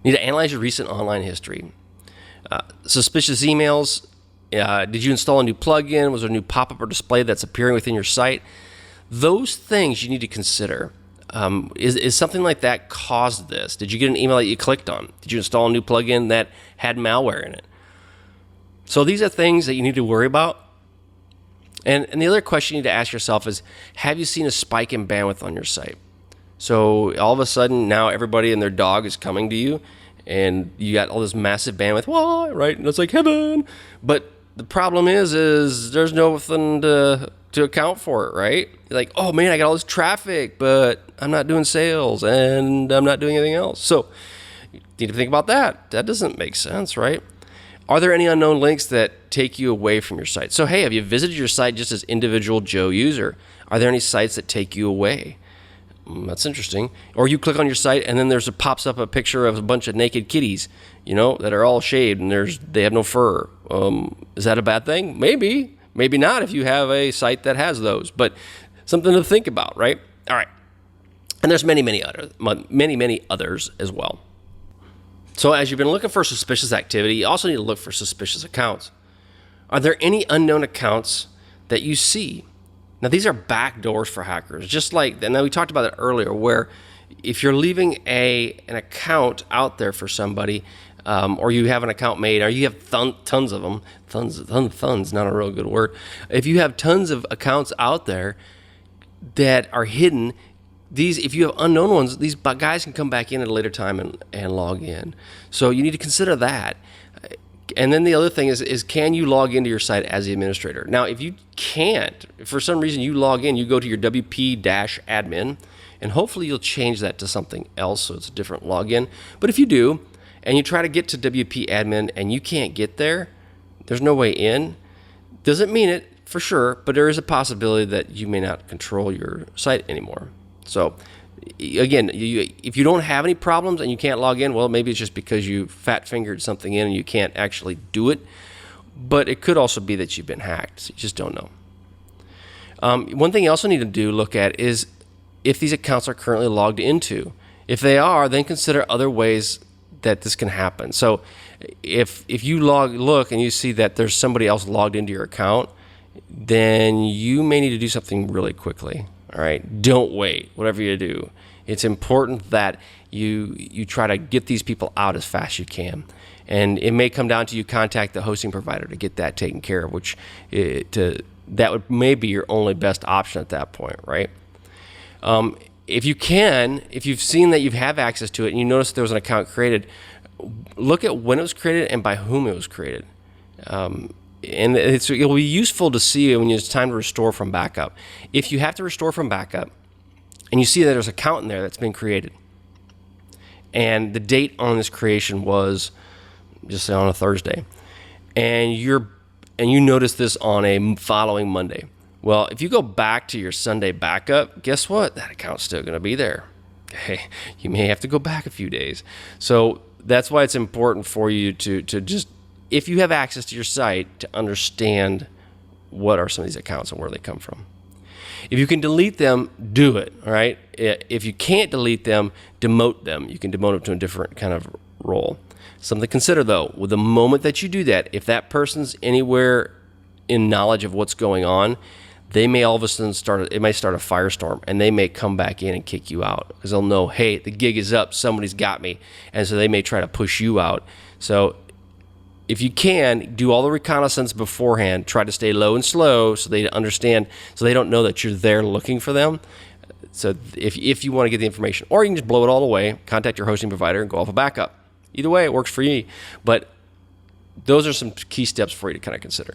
You need to analyze your recent online history. Suspicious emails. Did you install a new plugin? Was there a new pop-up or display that's appearing within your site? Those things you need to consider. Is something like that caused this? Did you get an email that you clicked on? Did you install a new plugin that had malware in it? So these are things that you need to worry about. And the other question you need to ask yourself is, have you seen a spike in bandwidth on your site? So all of a sudden now everybody and their dog is coming to you and you got all this massive bandwidth, whoa, right? And it's like heaven. But the problem is there's nothing to account for it, right? You're like, oh man, I got all this traffic, but I'm not doing sales and I'm not doing anything else. So you need to think about that. That doesn't make sense, right? Are there any unknown links that take you away from your site? So, hey, have you visited your site just as individual Joe user? Are there any sites that take you away? That's interesting. Or you click on your site and then pops up a picture of a bunch of naked kitties, that are all shaved and they have no fur. Is that a bad thing? Maybe. Maybe not if you have a site that has those, but something to think about, right? All right. And there's many others as well. So as you've been looking for suspicious activity, you also need to look for suspicious accounts. Are there any unknown accounts that you see? Now, these are backdoors for hackers, just like, and then we talked about it earlier, where if you're leaving an account out there for somebody, or you have an account made, or you have tons of them, tons, not a real good word. If you have tons of accounts out there that are hidden, if you have unknown ones, these guys can come back in at a later time and log in. So you need to consider that. And then the other thing is can you log into your site as the administrator? Now, if you can't, if for some reason you log in, you go to your WP-admin, and hopefully you'll change that to something else so it's a different login. But if you do, and you try to get to WP-admin and you can't get there, there's no way in, doesn't mean it for sure, but there is a possibility that you may not control your site anymore. So again, if you don't have any problems and you can't log in, well, maybe it's just because you fat-fingered something in and you can't actually do it. But it could also be that you've been hacked. So you just don't know. One thing you also need to look at is if these accounts are currently logged into. If they are, then consider other ways that this can happen. So if you look and you see that there's somebody else logged into your account, then you may need to do something really quickly. All right, don't wait, whatever you do. It's important that you try to get these people out as fast as you can. And it may come down to you contact the hosting provider to get that taken care of, that may be your only best option at that point, right? If you've seen that you have access to it and you notice there was an account created, look at when it was created and by whom it was created. And it will be useful to see when it's time to restore from backup. If you have to restore from backup and you see that there's an account in there that's been created and the date on this creation was, just say on a Thursday, and you notice this on a following Monday. Well, if you go back to your Sunday backup, guess what? That account's still going to be there. Okay, you may have to go back a few days. So that's why it's important for you to just, if you have access to your site, to understand what are some of these accounts and where they come from. If you can delete them, do it, all right? If you can't delete them, demote them. You can demote them to a different kind of role. Something to consider, though, with the moment that you do that, if that person's anywhere in knowledge of what's going on, they may all of a sudden start a firestorm, and they may come back in and kick you out because they'll know, hey, the gig is up, somebody's got me, and so they may try to push you out. So if you can, do all the reconnaissance beforehand. Try to stay low and slow so they understand, so they don't know that you're there looking for them. So if you want to get the information, or you can just blow it all away, contact your hosting provider and go off a backup. Either way, it works for you. But those are some key steps for you to kind of consider.